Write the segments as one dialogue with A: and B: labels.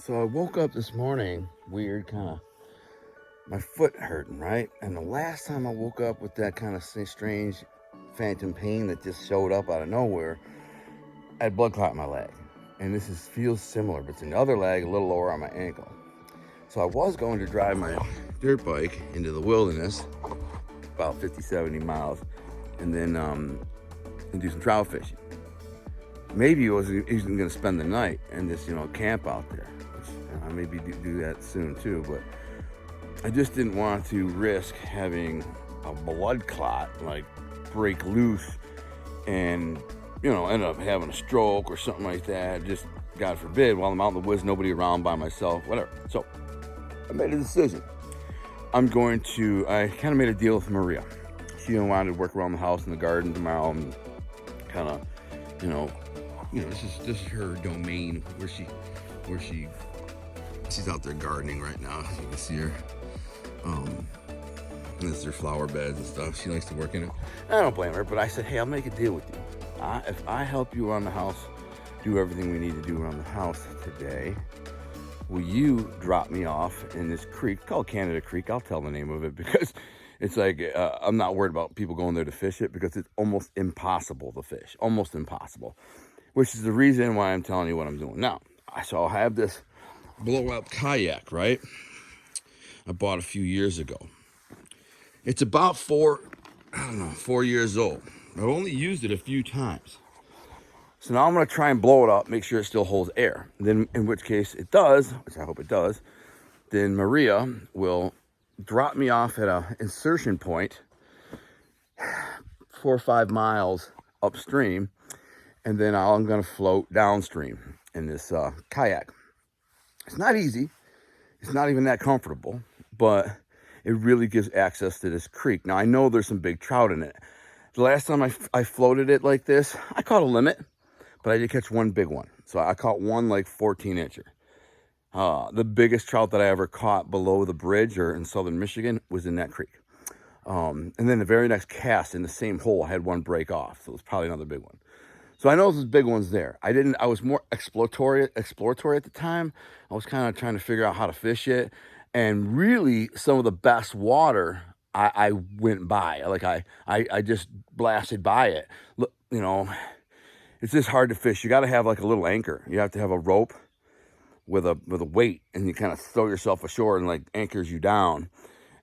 A: So I woke up this morning, weird, kind of, my foot hurting, right? And the last time I woke up with that kind of strange phantom pain that just showed up out of nowhere, I had blood clot in my leg. And feels similar, but it's in the other leg, a little lower on my ankle. So I was going to drive my dirt bike into the wilderness, about 50, 70 miles, and then and do some trout fishing. Maybe I was even going to spend the night and just, camp out there. I maybe do that soon too, but I just didn't want to risk having a blood clot like break loose and end up having a stroke or something like that. Just God forbid, while I'm out in the woods, nobody around, by myself, whatever. So I made a decision. I kind of made a deal with Maria. She wanted to work around the house and the garden tomorrow, and kind of, this is her domain where she's out there gardening right now. You can see her. And it's their flower beds and stuff. She likes to work in it. I don't blame her, but I said, hey, I'll make a deal with you. If I help you around the house, do everything we need to do around the house today, will you drop me off in this creek called Canada Creek? I'll tell the name of it because it's like, I'm not worried about people going there to fish it because it's almost impossible to fish. Almost impossible. Which is the reason why I'm telling you what I'm doing. Now, so I have this blow-up kayak, right? I bought a few years ago. It's about 4 years old. I've only used it a few times. So now I'm going to try and blow it up, make sure it still holds air. Then, in which case it does, which I hope it does, then Maria will drop me off at a insertion point 4 or 5 miles upstream, and then I'm going to float downstream in this kayak. It's not easy. It's not even that comfortable, but it really gives access to this creek. Now, I know there's some big trout in it. The last time I floated it like this, I caught a limit, but I did catch one big one. So I caught one like 14-incher. The biggest trout that I ever caught below the bridge or in southern Michigan was in that creek. And then the very next cast in the same hole, I had one break off. So it was probably another big one. So I know there's big ones there. I was more exploratory at the time. I was kind of trying to figure out how to fish it. And really, some of the best water I went by. Like I just blasted by it. Look, it's just hard to fish. You got to have like a little anchor. You have to have a rope with a weight, and you kind of throw yourself ashore and like anchors you down.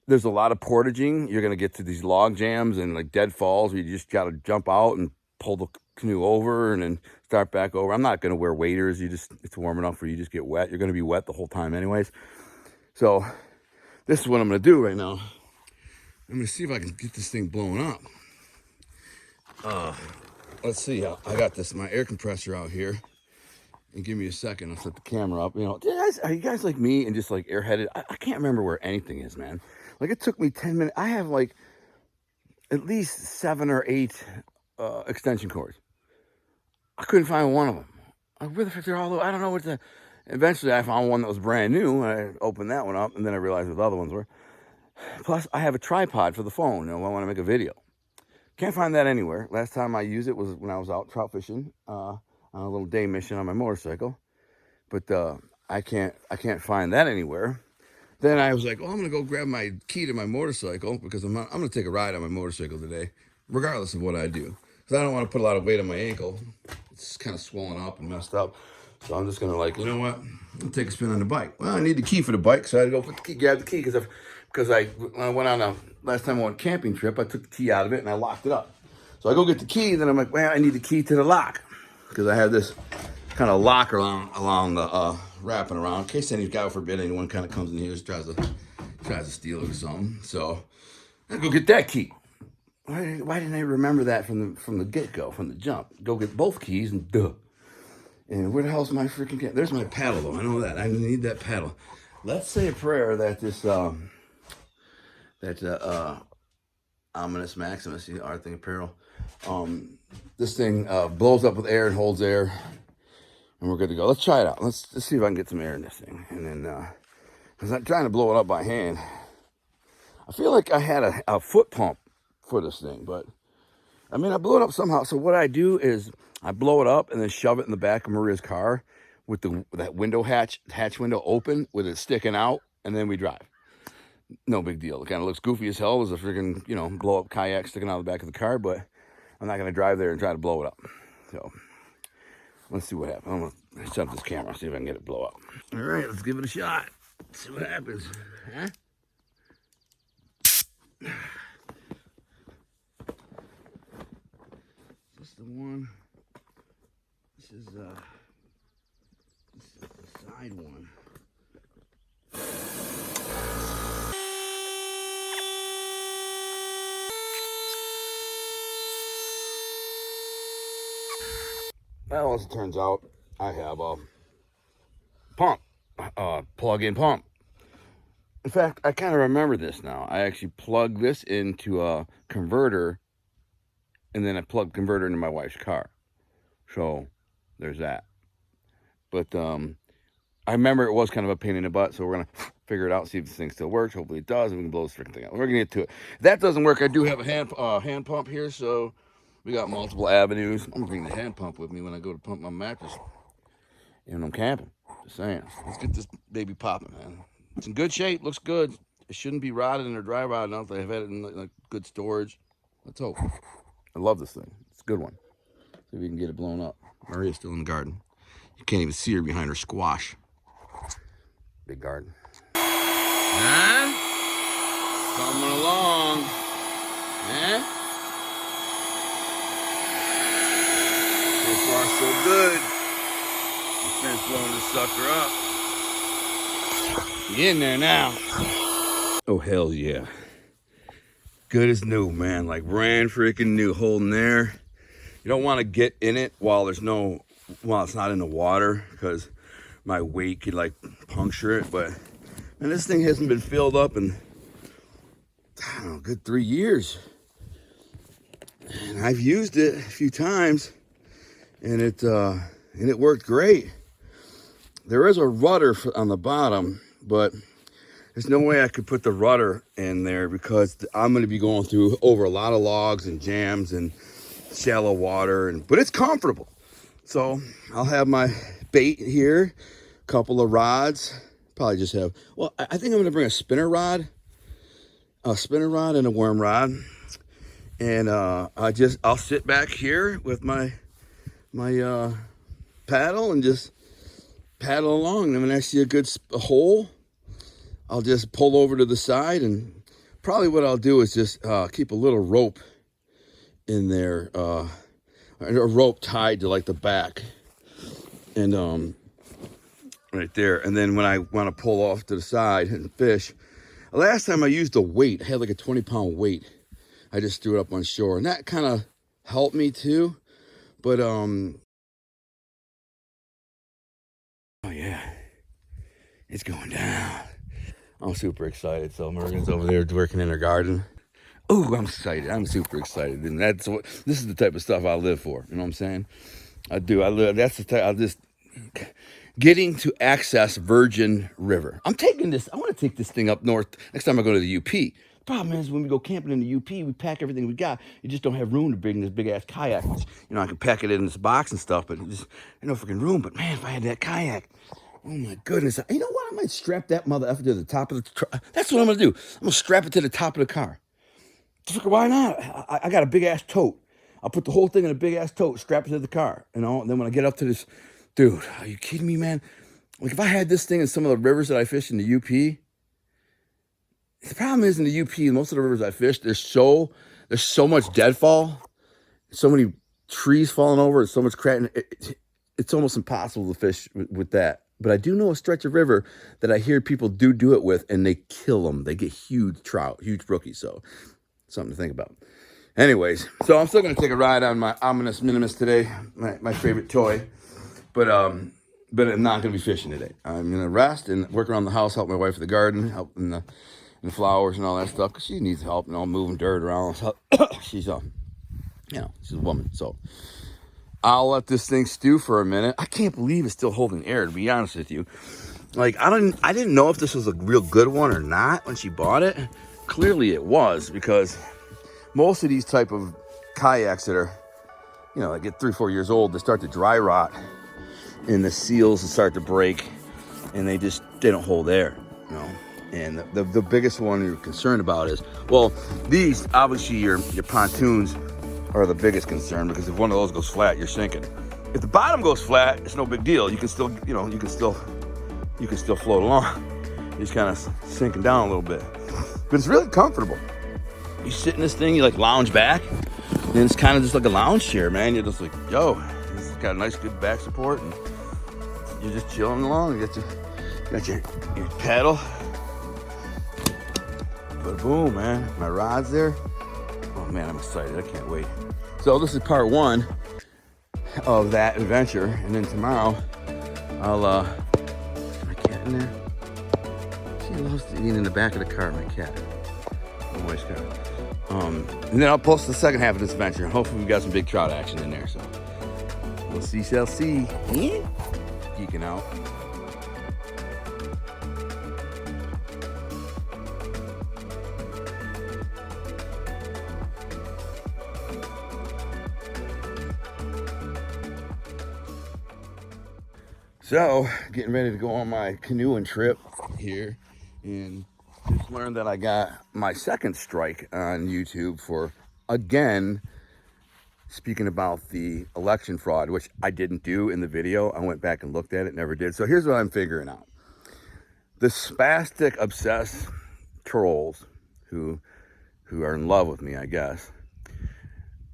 A: There's a lot of portaging. You're gonna get to these log jams and like deadfalls where you just got to jump out and pull the canoe over and then start back over. I'm not gonna wear waders. It's warm enough where you just get wet. You're gonna be wet the whole time anyways. So this is what I'm gonna do right now. I'm gonna see if I can get this thing blown up. Let's see. I got my air compressor out here. And give me a second. I'll set the camera up. Are you guys like me and just like airheaded? I can't remember where anything is, man. Like it took me 10 minutes. I have like at least 7 or 8 extension cords. I couldn't find one of them. Where the fuck they're all? I don't know what the. Eventually, I found one that was brand new. I opened that one up, and then I realized what the other ones were. Plus, I have a tripod for the phone. I want to make a video. Can't find that anywhere. Last time I used it was when I was out trout fishing on a little day mission on my motorcycle. But I can't find that anywhere. Then I was like, I'm gonna go grab my key to my motorcycle because I'm gonna take a ride on my motorcycle today, regardless of what I do. Because I don't want to put a lot of weight on my ankle. It's kind of swollen up and messed up. So I'm just gonna I'm gonna take a spin on the bike. Well, I need the key for the bike, so I had to go grab the key because when I went on last time I went camping trip, I took the key out of it and I locked it up. So I go get the key, and then I'm like, well, I need the key to the lock because I have this kind of lock along the wrapping around in case God forbid anyone kind of comes in here and tries to steal it or something. So I go get that key. Why didn't I remember that from the get-go, from the jump? Go get both keys and duh. And where the hell's my freaking cat? There's my paddle, though. I know that. I need that paddle. Let's say a prayer that this, Ominous Maximus, Arthur Apparel, this thing blows up with air and holds air, and we're good to go. Let's try it out. Let's see if I can get some air in this thing. And then, because I'm trying to blow it up by hand. I feel like I had a foot pump for this thing, but I blew it up somehow. So what I do is I blow it up and then shove it in the back of Maria's car with that hatch window open with it sticking out, and then we drive. No big deal. It kind of looks goofy as hell. There's a freaking, blow up kayak sticking out of the back of the car, but I'm not going to drive there and try to blow it up. So let's see what happens. I'm going to set up this camera, see if I can get it blow up. All right, let's give it a shot. See what happens. Huh? Is this the one? This is the side one. Well, as it turns out, I have a pump, plug-in pump. In fact, I kind of remember this now. I actually plugged this into a converter, and then I plugged converter into my wife's car. So there's that. But I remember it was kind of a pain in the butt, so we're going to figure it out, see if this thing still works. Hopefully it does, and we can blow this freaking thing out. We're going to get to it. If that doesn't work, I do have a hand pump here, so we got multiple avenues. I'm going to bring the hand pump with me when I go to pump my mattress. And I'm camping. Just saying. Let's get this baby popping, man. It's in good shape. Looks good. It shouldn't be rotted or dry rotted enough. They've had it in like good storage. Let's hope. I love this thing. It's a good one. See if we can get it blown up. Maria's still in the garden. You can't even see her behind her squash. Big garden. Huh? Coming along. Huh? So far, so good. Let's blowing this sucker up. You in there now. Oh, hell yeah. Good as new, man. Like brand freaking new. Holding there. You don't want to get in it while it's not in the water, because my weight could like puncture it. But man, this thing hasn't been filled up in, I don't know, good 3 years. And I've used it a few times, and it worked great. There is a rudder on the bottom, but there's no way I could put the rudder in there because I'm going to be going over a lot of logs and jams and shallow water, but it's comfortable. So I'll have my bait here, a couple of rods. Probably just have, I think I'm going to bring a spinner rod and a worm rod. And I'll sit back here with my paddle and just paddle along. And when I see a hole, I'll just pull over to the side, and probably what I'll do is just keep a little rope in there, a rope tied to like the back, and right there. And then when I want to pull off to the side and fish, last time I used a weight, I had like a 20-pound weight. I just threw it up on shore, and that kind of helped me too. But oh yeah, it's going down. I'm super excited. So Morgan's over there working in her garden. Oh, I'm excited. I'm super excited. And this is the type of stuff I live for. You know what I'm saying? I do. That's the type, getting to access Virgin River. I want to take this thing up north next time I go to the UP. Problem is, when we go camping in the UP, we pack everything we got. You just don't have room to bring this big ass kayak. I can pack it in this box and stuff, but there's no freaking room. But man, if I had that kayak, oh my goodness. You know what? I might strap that mother effer to the top of the truck. That's what I'm going to do. I'm going to strap it to the top of the car. Why not? I got a big ass tote. I'll put the whole thing in a big ass tote, strap it to the car. And then when I get up to this, dude, are you kidding me, man? Like if I had this thing in some of the rivers that I fish in the UP, the problem is in the UP, most of the rivers I fish, there's so much deadfall, so many trees falling over, and so much crap. It's almost impossible to fish with that. But I do know a stretch of river that I hear people do it with, and they kill them. They get huge trout, huge brookies. So something to think about. Anyways, so I'm still going to take a ride on my Ominous Minimus today, my favorite toy. But I'm not going to be fishing today. I'm going to rest and work around the house, help my wife with the garden, help in the flowers and all that stuff, because she needs help, moving dirt around. So she's a woman. So I'll let this thing stew for a minute. I can't believe it's still holding air, to be honest with you. Like, I didn't know if this was a real good one or not when she bought it. Clearly it was, because most of these type of kayaks that are, that get 3-4 years old, they start to dry rot and the seals start to break, and they don't hold air, you know. And the biggest one you're concerned about is, well, these obviously your pontoons are the biggest concern, because if one of those goes flat, you're sinking. If the bottom goes flat, it's no big deal. You can still, you know, you can still float along. You're just kind of sinking down a little bit, but it's really comfortable. You sit in this thing, you like lounge back, and it's kind of just like a lounge chair, man. You're just like, yo, it's got a nice, good back support, and you're just chilling along. You got your paddle. But boom, man, my rod's there. Oh man, I'm excited. I can't wait. So this is part 1 of that adventure, and then tomorrow I'll is my cat in there? She loves to eat in the back of the car, my cat. My wife's car. And then I'll post the second half of this adventure. Hopefully we got some big trout action in there. So we'll see, shall see. Geeking out. So, getting ready to go on my canoeing trip here, and just learned that I got my second strike on YouTube for, again, speaking about the election fraud, which I didn't do in the video. I went back and looked at it, never did. So here's what I'm figuring out. The spastic, obsessed trolls who are in love with me, I guess,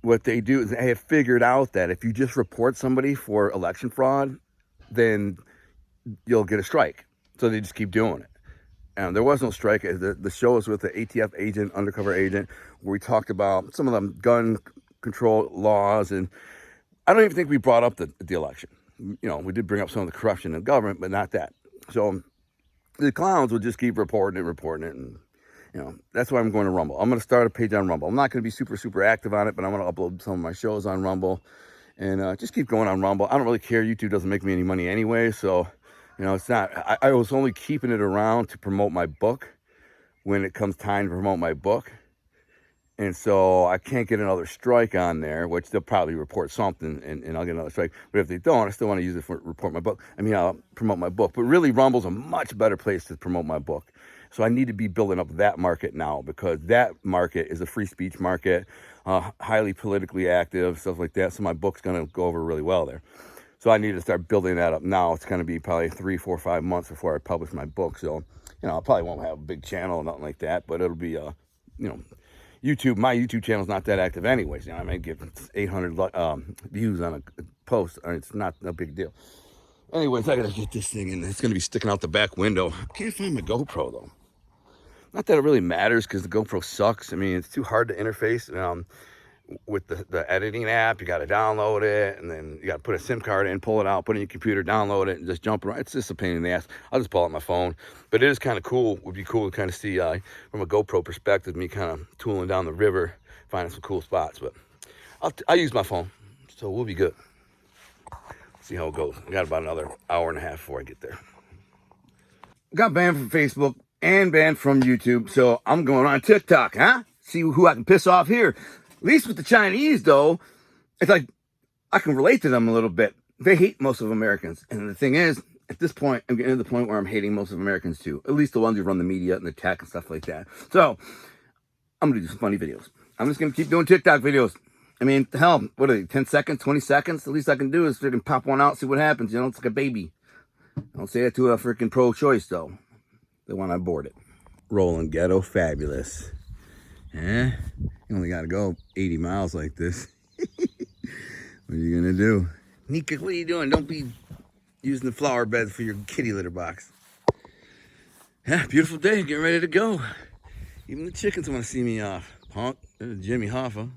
A: what they do is they have figured out that if you just report somebody for election fraud, then you'll get a strike. So they just keep doing it. And there was no strike. The show was with the ATF agent, undercover agent, where we talked about some of the gun control laws. And I don't even think we brought up the election. You know, we did bring up some of the corruption in government, but not that. So the clowns will just keep reporting it. And, you know, that's why I'm going to Rumble. I'm going to start a page on Rumble. I'm not going to be super active on it, but I'm going to upload some of my shows on Rumble. And just keep going on Rumble. I don't really care. YouTube doesn't make me any money anyway. So, you know, it's not, I was only keeping it around to promote my book when it comes time to promote my book. And so I can't get another strike on there, which they'll probably report something and I'll get another strike. But if they don't, I still want to use it for report my book. I mean, I'll promote my book. But really, Rumble's a much better place to promote my book. So I need to be building up that market now, because that market is a free speech market, highly politically active, stuff like that. So my book's going to go over really well there. So I need to start building that up now. It's going to be probably 3, 4, 5 months before I publish my book. So, you know, I probably won't have a big channel or nothing like that, but it'll be, you know, YouTube. My YouTube channel's not that active anyways. You know, I may get 800 views on a post. It's not a big deal. Anyways, I got to get this thing in. It's going to be sticking out the back window. I can't find my GoPro, though. Not that it really matters, because the GoPro sucks. I mean, it's too hard to interface with the editing app. You got to download it, and then you got to put a SIM card in, pull it out, put it in your computer, download it, and just jump around. It's just a pain in the ass. I'll just pull out my phone. But it is kind of cool. Would be cool to kind of see from a GoPro perspective, me kind of tooling down the river, finding some cool spots. But I'll use my phone, so we'll be good. See how it goes. I got about another hour and a half before I get there. Got banned from Facebook and banned from YouTube, so I'm going on TikTok, huh? See who I can piss off here. At least with the Chinese, though, it's like I can relate to them a little bit. They hate most of Americans, and the thing is, at this point, I'm getting to the point where I'm hating most of Americans too. At least the ones who run the media and the tech and stuff like that. So I'm gonna do some funny videos. I'm just gonna keep doing TikTok videos. I mean, hell, what are they? 10 seconds, 20 seconds? The least I can do is freaking pop one out, see what happens. You know, it's like a baby. Don't say that to a freaking pro-choice, though. They want to abort it. Rolling ghetto fabulous. Eh? You only got to go 80 miles like this. What are you going to do? Nika, what are you doing? Don't be using the flower bed for your kitty litter box. Yeah, beautiful day. Getting ready to go. Even the chickens want to see me off. Punk. There's Jimmy Hoffa.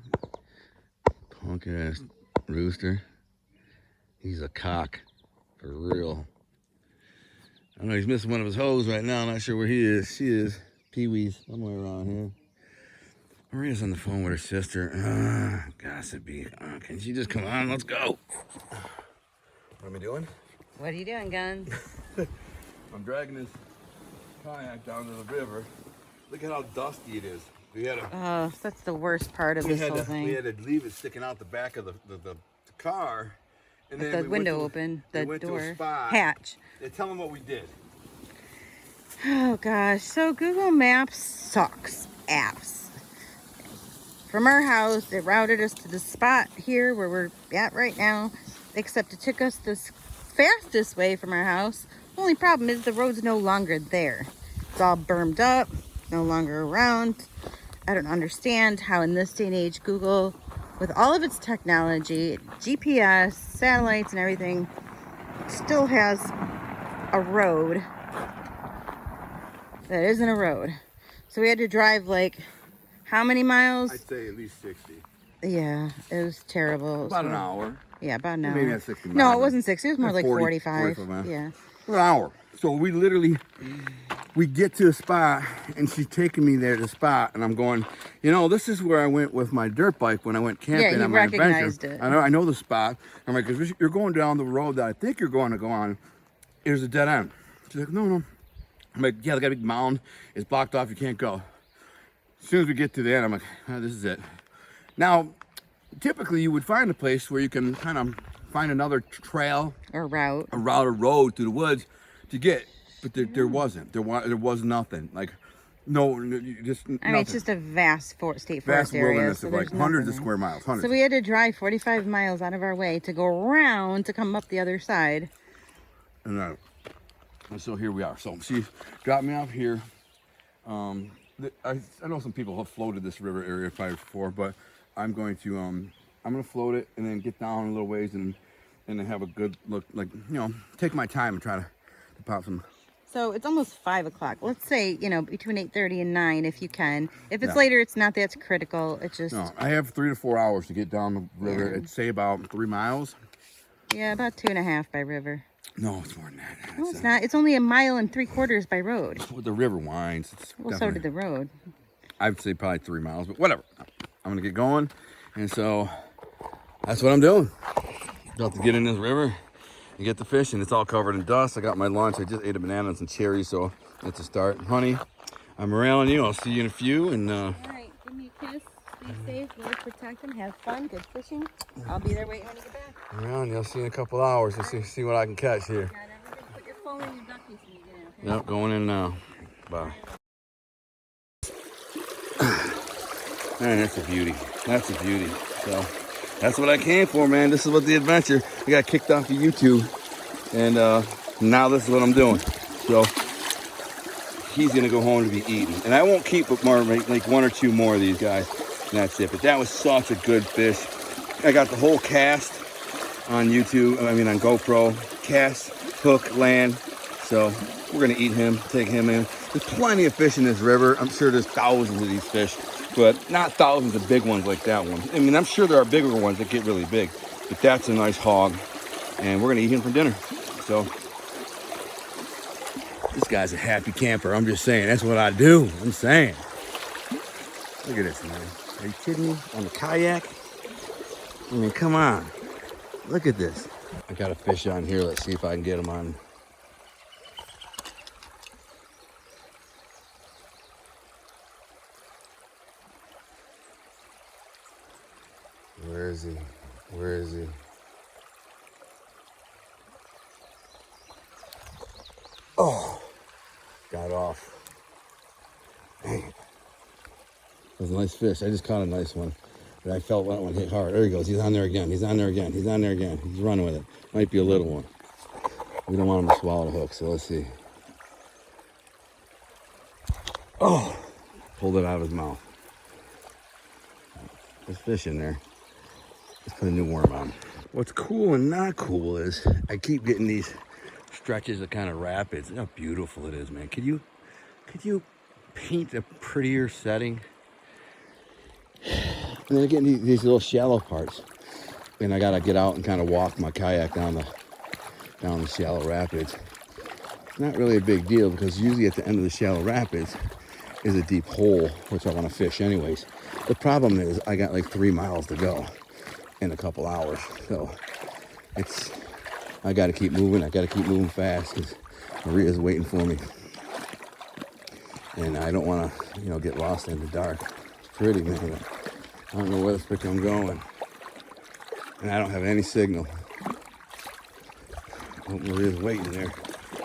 A: Punk ass rooster. He's a cock. For real. I know he's missing one of his hoes right now. I'm not sure where he is. She is. Pee-wee's somewhere around here. Maria's on the phone with her sister. Gossipy. Can she just come on? Let's go. What am I doing?
B: What are you doing, Guns?
A: I'm dragging this kayak down to the river. Look at how dusty it is. We had
B: Oh, that's the worst part of this whole thing.
A: We had to leave it sticking out the back of the car. And
B: with
A: then
B: the window open, the door hatch.
A: Yeah, tell them what we did.
B: Oh gosh, so Google Maps sucks apps. From our house, it routed us to the spot here where we're at right now, except it took us the fastest way from our house. The only problem is the road's no longer there. It's all bermed up, no longer around. I don't understand how in this day and age Google, with all of its technology, GPS, satellites and everything, still has a road that isn't a road. So we had to drive like how many miles?
A: I'd say at least 60.
B: Yeah, it was terrible.
A: About an hour.
B: Yeah, about an hour.
A: Maybe that's 60 miles.
B: No, it wasn't 60. It was more like
A: 40,
B: 45.
A: 45 miles.
B: Yeah.
A: An hour. So we literally, we get to the spot and she's taking me there to the spot and I'm going, you know, this is where I went with my dirt bike when I went camping on my adventure.
B: recognized it.
A: I know the spot. I'm like, because you're going down the road that I think you're going to go on. There's a dead end. She's like, no. I'm like, yeah, they got a big mound. It's blocked off. You can't go. As soon as we get to the end, I'm like, oh, this is it. Now, typically you would find a place where you can kind of find another trail
B: Or route.
A: a road through the woods to get, but there wasn't. There was nothing. Like, no, just nothing.
B: I mean, it's just a vast state forest
A: vast
B: area.
A: wilderness
B: So
A: of like
B: there's
A: hundreds
B: nothing
A: of square miles. Hundreds.
B: So we had to drive 45 miles out of our way to go around to come up the other side.
A: And so here we are. So she dropped me off here. I know some people have floated this river area probably before, but I'm going to float it and then get down a little ways and then have a good look, like, you know, take my time and try to pop some.
B: So it's almost 5 o'clock. Let's say, you know, between 8:30 and 9 if you can. If it's later, it's not that critical. It's just...
A: No, I have 3 to 4 hours to get down the river.
B: Yeah.
A: It's say about 3 miles.
B: Yeah, about 2.5 by river.
A: No, it's more than that.
B: No, it's not. It's only 1 3/4 by road.
A: Well, the river winds.
B: Well, so did the road.
A: I'd say probably 3 miles, but whatever. I'm gonna get going, and so that's what I'm doing. About to get in this river and get the fish, and it's all covered in dust. I got my lunch. I just ate a banana and some cherries, so that's a start. Honey, I'm railing you. I'll see you in a few. And
B: all right, give me a kiss. Be safe. Lord protect them. Have fun. Good fishing. I'll be there waiting when you get back.
A: around you. I'll see you in a couple hours. Let's see what I can catch here.
B: Got everything. Put your phone in your duck case when you get in. Okay?
A: Yep, going in now. Bye. Man, that's a beauty. That's a beauty. So that's what I came for, man. This is what the adventure. I got kicked off of YouTube, and now this is what I'm doing. So he's gonna go home to be eaten, and I won't keep more, like 1 or 2 more of these guys. And that's it. But that was such a good fish. I got the whole cast on YouTube. I mean on GoPro. Cast, hook, land. So we're gonna eat him, take him in. There's plenty of fish in this river. I'm sure there's thousands of these fish, but not thousands of big ones like that one. I mean, I'm sure there are bigger ones that get really big, but that's a nice hog, and we're gonna eat him for dinner. So this guy's a happy camper. I'm just saying, that's what I do. I'm saying. Look at this, man. Are you kidding me? On the kayak? I mean, come on. Look at this. I got a fish on here. Let's see if I can get him on. Where is he? Where is he? Oh, got off. Dang it. That was a nice fish. I just caught a nice one. But I felt that one hit hard. There he goes. He's on there again. He's on there again. He's on there again. He's running with it. Might be a little one. We don't want him to swallow the hook, so let's see. Oh, pulled it out of his mouth. There's fish in there. Let's put a new worm on. What's cool and not cool is I keep getting these stretches of kind of rapids. Look how beautiful it is, man. Could you paint a prettier setting? And then again, these little shallow parts. And I gotta get out and kind of walk my kayak down the shallow rapids. It's not really a big deal because usually at the end of the shallow rapids is a deep hole, which I want to fish anyways. The problem is I got like 3 miles to go in a couple hours. So I got to keep moving. I got to keep moving fast because Maria's waiting for me. And I don't want to, get lost in the dark. It's pretty, man. I don't know where the frick I'm going. And I don't have any signal. Oh, Maria's waiting there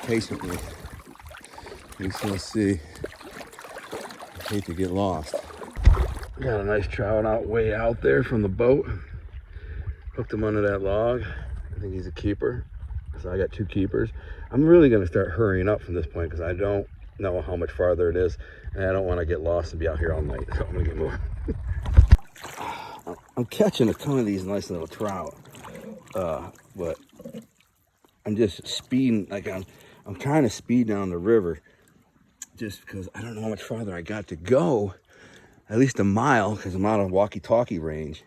A: patiently. You can see. I hate to get lost. Got a nice trout way out there from the boat. Hooked him under that log. I think he's a keeper. So I got 2 keepers. I'm really going to start hurrying up from this point because I don't know how much farther it is, and I don't want to get lost and be out here all night. So I'm going to get moving. I'm catching a ton of these nice little trout, but I'm just speeding. Like I'm trying to speed down the river just because I don't know how much farther I got to go. At least a mile, because I'm out of walkie-talkie range.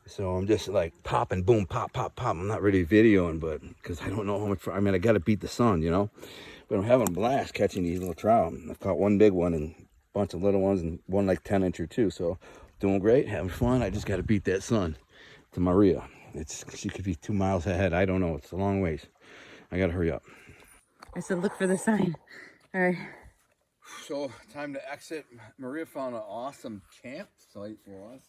A: So I'm just like popping, boom, pop, pop, pop. I'm not really videoing, but because I don't know how much. I mean, I got to beat the sun, you know. But I'm having a blast catching these little trout. I've caught one big one and a bunch of little ones, and one like 10-inch or 2. So doing great, having fun. I just got to beat that sun to Maria. She could be 2 miles ahead. I don't know. It's a long ways. I got to hurry up.
B: I said, look for the sign. All right.
A: So time to exit. Maria found an awesome campsite for us.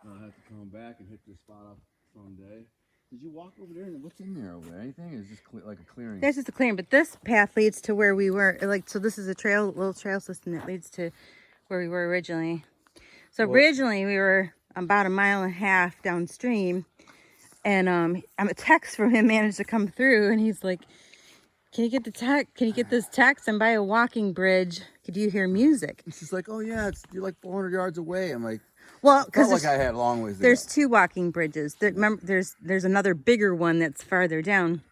A: I'll have to come back and hit this spot up someday. Did you walk over there? And what's in there over there? Anything? It's just like a clearing.
B: That's just a clearing, but this path leads to where we were. Like, so this is a little trail system that leads to where we were originally. So originally we were about 1.5 miles downstream, and a text from him managed to come through, and he's like, "Can you get the text? Can you get this text? I'm by a walking bridge. Could you hear music?"
A: And she's like, "Oh yeah, you're like 400 yards away." I'm like,
B: "Well, because
A: like I had a long ways to
B: there's
A: go.
B: 2 walking bridges. Remember, there's another bigger one that's farther down.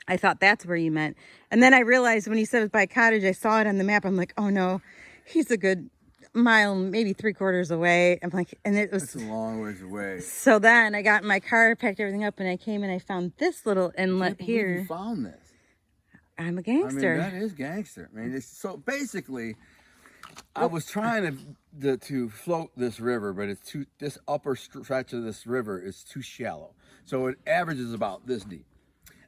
B: I thought that's where you meant, and then I realized when he said it was by a cottage, I saw it on the map. I'm like, oh no, he's a good mile, maybe 3/4 away. I'm like, and it was
A: It's a long ways away.
B: So then I got in my car, packed everything up, and I came and I found this little inlet here.
A: You found this.
B: I'm a gangster.
A: I mean, that is gangster. I mean, so basically, I was trying to float this river, but it's this upper stretch of this river is too shallow. So it averages about this deep.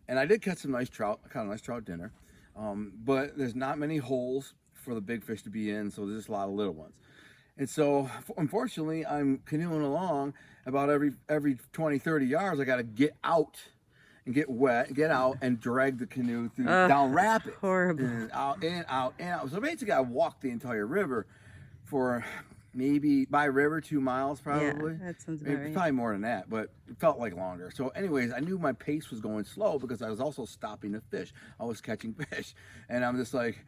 A: And I did catch some nice trout. I caught a nice trout dinner. But there's not many holes for the big fish to be in, so there's just a lot of little ones. And so, unfortunately, I'm canoeing along. About every 20, 30 yards, I got to get out and get wet, get out and drag the canoe through down rapids.
B: Horrible.
A: And out, and out, and out. So basically, I walked the entire river for maybe by river 2 miles probably.
B: Yeah, that sounds about right.
A: Probably more than that, but it felt like longer. So anyways, I knew my pace was going slow because I was also stopping to fish. I was catching fish. And I'm just like,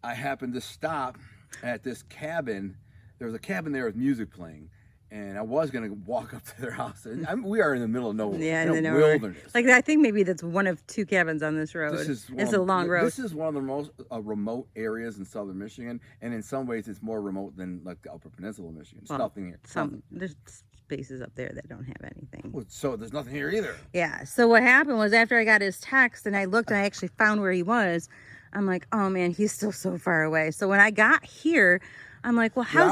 A: I happened to stop at this cabin. There was a cabin there with music playing. And I was going to walk up to their house. And we are in the middle of nowhere.
B: Yeah,
A: in the wilderness.
B: Like, I think maybe that's one of 2 cabins on this road. It's a long road.
A: This is one of the most remote areas in southern Michigan. And in some ways, it's more remote than like the Upper Peninsula of Michigan. There's nothing here.
B: There's spaces up there that don't have anything.
A: Well, so there's nothing here either.
B: Yeah. So what happened was after I got his text and I looked and I actually found where he was, I'm like, oh man, he's still so far away. So when I got here, I'm like, well, how?
A: Yeah,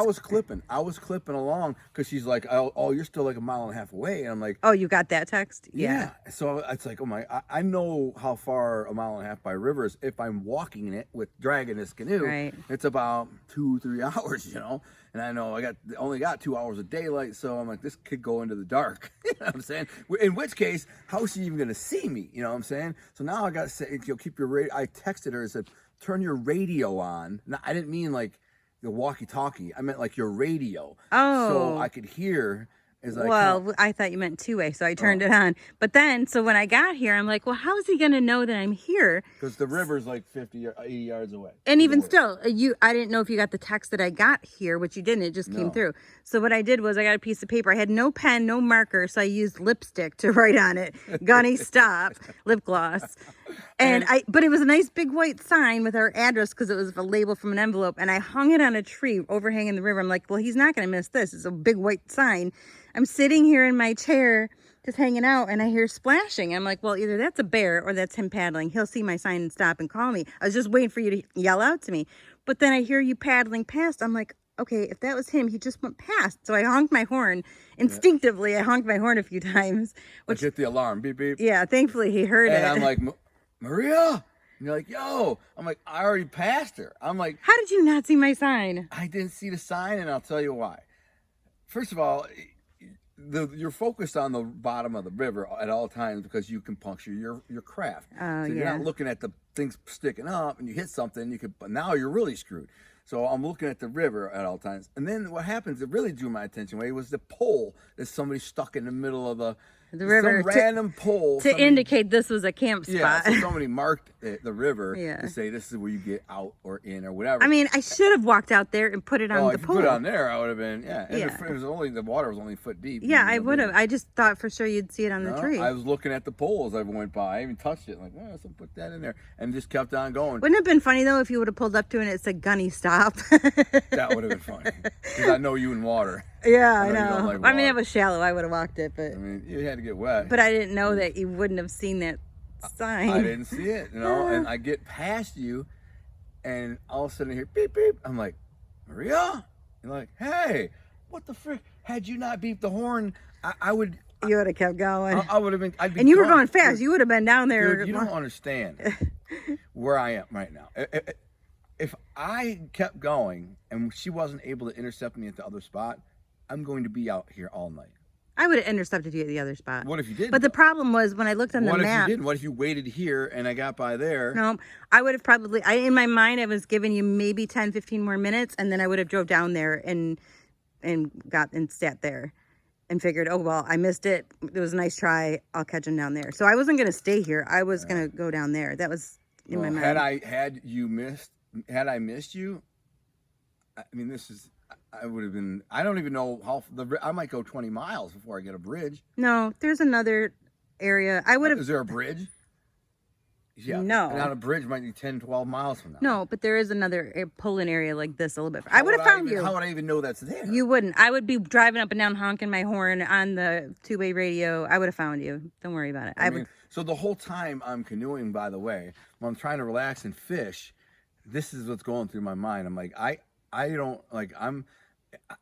A: I was clipping along because she's like, oh, you're still like 1.5 miles away. And I'm like,
B: oh, you got that text?
A: Yeah. So it's like, oh my, I know how far 1.5 miles by river is if I'm walking it with dragging this canoe.
B: Right.
A: It's about 2-3 hours, you know. And I know I only got 2 hours of daylight, so I'm like, this could go into the dark. You know what I'm saying? In which case, how is she even gonna see me? You know what I'm saying? So now I gotta say, keep your radio. I texted her and said, turn your radio on. Now, I didn't mean like the walkie-talkie. I meant like your radio.
B: Oh.
A: So I could hear.
B: Well, I thought you meant 2-way, so I turned it on. But then, so when I got here, I'm like, well, how is he going to know that I'm here?
A: Because the river's like 50 or 80 yards away.
B: And even still, I didn't know if you got the text that I got here, which you didn't. It just came through. So what I did was I got a piece of paper. I had no pen, no marker, so I used lipstick to write on it. Gunny, stop, lip gloss. But it was a nice big white sign with our address because it was a label from an envelope. And I hung it on a tree overhanging the river. I'm like, well, he's not going to miss this. It's a big white sign. I'm sitting here in my chair just hanging out and I hear splashing. I'm like, well, either that's a bear or that's him paddling. He'll see my sign and stop and call me. I was just waiting for you to yell out to me. But then I hear you paddling past. I'm like, okay, if that was him, he just went past. So I honked my horn. Instinctively, I honked my horn a few times.
A: Which hit the alarm, beep, beep.
B: Yeah, thankfully he heard it.
A: And I'm like, Maria? And you're like, yo. I'm like, I already passed her. I'm like,
B: how did you not see my sign?
A: I didn't see the sign, and I'll tell you why. First of all, you're focused on the bottom of the river at all times because you can puncture your craft.
B: Oh,
A: so you're
B: yeah.
A: not looking at the things sticking up, and you hit something, but now you're really screwed. So I'm looking at the river at all times. And then what happens that really drew my attention away was the pole that somebody stuck in the middle of the
B: river.
A: Some random pole.
B: To indicate this was a camp spot.
A: Yeah, so somebody marked the river
B: Yeah.
A: to say this is where you get out or in or whatever.
B: I mean, I should have walked out there and put it on the
A: if you
B: pole.
A: put it on there, I would have been, yeah. And
B: Yeah.
A: if it was only, the water was only a foot deep.
B: Yeah, I would have. I just thought for sure you'd see it on the tree.
A: I was looking at the poles as I went by. I even touched it. Like, well, so put that in there. And just kept on going.
B: Wouldn't it have been funny, though, if you would have pulled up to it and it said Gunny stop?
A: That would have been funny. Because I know you in water.
B: Yeah,
A: I
B: I
A: know you
B: know.
A: don't like
B: I mean,
A: water.
B: it was shallow. I would have walked it, but
A: I mean, you had to get wet.
B: but I didn't know that you wouldn't have seen that sign.
A: I didn't see it, and I get past you, and all of a sudden I hear beep, beep. I'm like, Maria? You're like, hey, what the frick? Had you not beeped the horn, I would...
B: You would have kept going.
A: I would have been... I'd be
B: and you were
A: gone.
B: going fast. You would have been down there.
A: Dude, you don't understand where I am right now. If I kept going and she wasn't able to intercept me at the other spot, I'm going to be out here all night.
B: I would have intercepted you at the other spot.
A: What if you didn't?
B: But the problem was when I looked on the map.
A: What if you didn't? What if you waited here and I got by there?
B: No, I would have probably, in my mind, I was giving you maybe 10, 15 more minutes, and then I would have drove down there and sat there and figured, oh, well, I missed it. It was a nice try. I'll catch him down there. So I wasn't going to stay here. I was going to go down there. That was in my mind.
A: Had I missed you, I mean, I would have been, I don't even know I might go 20 miles before I get a bridge.
B: No, there's another area. I would have.
A: Is there a bridge? Yeah.
B: No.
A: And on a bridge might be 10, 12 miles from now.
B: No, but there is another pull-in area like this a little bit. I would have found you.
A: How would I even know that's there?
B: You wouldn't. I would be driving up and down honking my horn on the two-way radio. I would have found you. Don't worry about it.
A: I mean, so the whole time I'm canoeing, by the way, when I'm trying to relax and fish, this is what's going through my mind. I'm like, I don't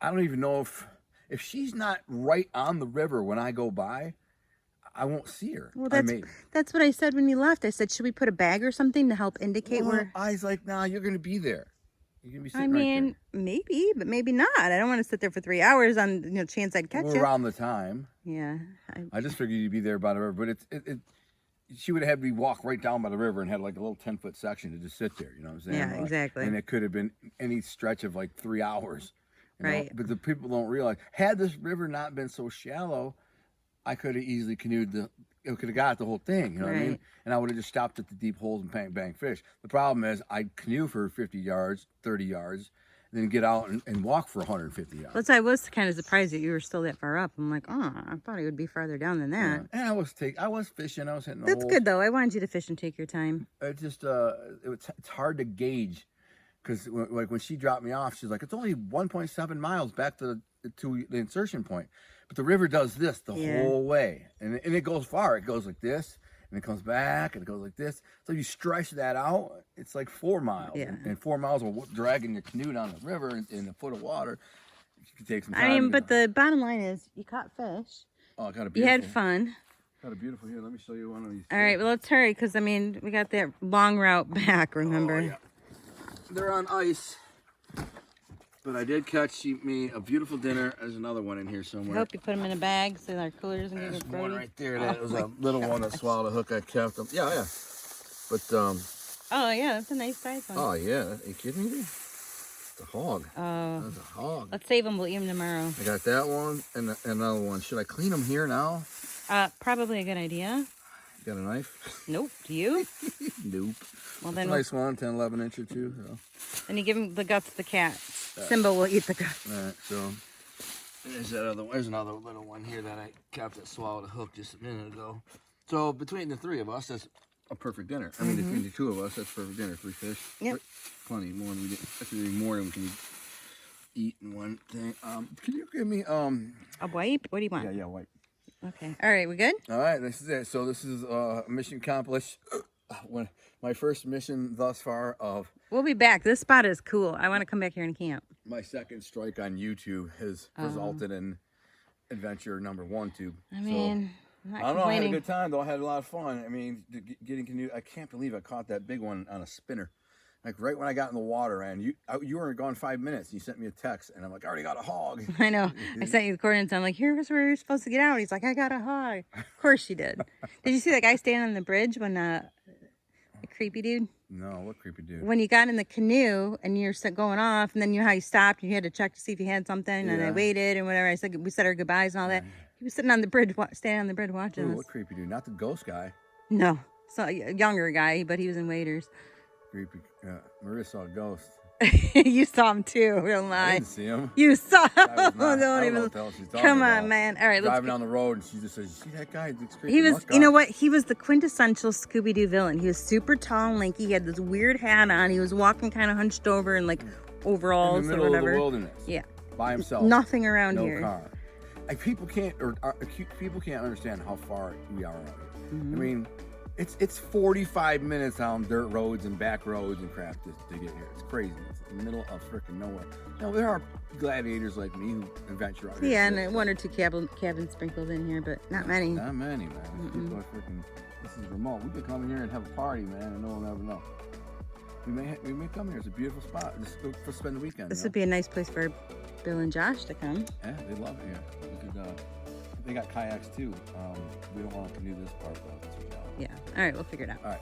A: even know if she's not right on the river when I go by, I won't see her.
B: Well, that's what I said when you left. I said, should we put a bag or something to help indicate where?
A: I was like, nah, you're going to be there. You're going to be sitting
B: right there. Maybe, but maybe not. I don't want to sit there for 3 hours on chance I'd catch you.
A: Around the time.
B: Yeah.
A: I just figured you'd be there by the river, but she would have had me walk right down by the river and had like a little 10-foot section to just sit there. You know what I'm saying?
B: Yeah, exactly.
A: And it could have been any stretch of like 3 hours.
B: Right.
A: But the people don't realize, had this river not been so shallow, I could have easily canoed it could have got the whole thing, you know what I mean? And I would have just stopped at the deep holes and bang fish. The problem is I'd canoe for 50 yards, 30 yards, and then get out and walk for 150 yards.
B: But I was kind of surprised that you were still that far up. I'm like, oh, I thought he would be farther down than that.
A: Yeah. And I was fishing, I was hitting the
B: That's
A: holes.
B: good though. I wanted you to fish and take your time.
A: It just, it's hard to gauge. Because like when she dropped me off, she's like, it's only 1.7 miles back to the insertion point. But the river does this the whole way. And it goes far. It goes like this, and it comes back, and it goes like this. So you stretch that out, it's like 4 miles.
B: Yeah.
A: And 4 miles of dragging your canoe down the river in a foot of water. It could take some time.
B: I mean, but the bottom line is you caught fish.
A: Oh, I got a beautiful.
B: You had fun.
A: Got a beautiful here. Let me show you one of these.
B: All right, well, let's hurry because, I mean, we got that long route back, remember?
A: Oh, yeah. They're on ice. But I did catch me a beautiful dinner. There's another one in here somewhere.
B: I hope you put them in a bag so our coolers and get
A: There's
B: it
A: one
B: ready.
A: right there. That was a little one that swallowed a hook. I kept them. Yeah. But
B: oh yeah, that's a nice size one.
A: Oh yeah, are you kidding me? It's a hog.
B: Oh.
A: That's a hog.
B: Let's save them. We'll eat them tomorrow.
A: I got that one and another one. Should I clean them here now?
B: Probably a good idea.
A: You got a knife?
B: Nope. Do you?
A: Nope.
B: Well,
A: That's
B: then
A: a nice one, 10, 11 inch or two. So.
B: Then you give him the guts of the cat. Simba will eat the guts.
A: All right, so there's another little one here that I kept that swallowed a hook just a minute ago. So between the three of us, that's a perfect dinner. I mean, between the two of us, that's perfect dinner. 3 fish.
B: Yep.
A: Plenty more than we get. Actually, more than we can eat in one thing. Can you give me
B: a wipe? What do you want?
A: Yeah, wipe.
B: Okay. All right, we good?
A: All right, this is it. So this is mission accomplished. When my first mission thus far of.
B: We'll be back. This spot is cool. I want to come back here and camp.
A: My second strike on YouTube has resulted in adventure number 1, 2.
B: I mean, I'm not
A: I don't know. I had a
B: complaining.
A: good time though. I had a lot of fun. I mean, getting canoe. I can't believe I caught that big one on a spinner. Like right when I got in the water, and you were gone 5 minutes. You sent me a text, and I'm like, I already got a hog.
B: I know. I sent you the coordinates. I'm like, here's where you're supposed to get out. He's like, I got a hog. Of course you did. Did you see that guy standing on the bridge when the creepy dude?
A: No, what creepy dude?
B: When you got in the canoe and you're going off, and then you know how you stopped, and you had to check to see if you had something, and I waited and whatever. We said our goodbyes and all that. He was sitting on the bridge, standing on the bridge watching us.
A: What creepy dude? Not the ghost guy.
B: No, so a younger guy, but he was in waders.
A: Creepy. Maria saw a ghost.
B: You saw him too. Don't lie.
A: I didn't see him.
B: You saw him.
A: I don't even know what the hell she's talking
B: Come
A: about.
B: on, man. All right, let's
A: driving down the road, and she just says, "You see that guy? He's creepy."
B: He was, you know what? He was the quintessential Scooby-Doo villain. He was super tall and lanky. He had this weird hat on. He was walking kind of hunched over and like overalls
A: in the
B: or
A: middle
B: whatever.
A: of the wilderness.
B: Yeah.
A: By himself.
B: Nothing around here.
A: No car. Like people can't understand how far we are out here. I mean, it's 45 minutes down dirt roads and back roads and crap to get here. It's crazy. It's in the middle of freaking nowhere. You know, there are gladiators like me who adventure out here.
B: Yeah, and one or two cabins sprinkled in here, but not many.
A: Not many, man. People are freaking. This is remote. We could come in here and have a party, man, and no one will ever know. We may come here. It's a beautiful spot. Just go for spend the weekend.
B: This would be a nice place for Bill and Josh to come.
A: Yeah, they love it here. We could, they got kayaks too. We don't want to do this part though.
B: Yeah. All right, we'll figure it out.
A: All right.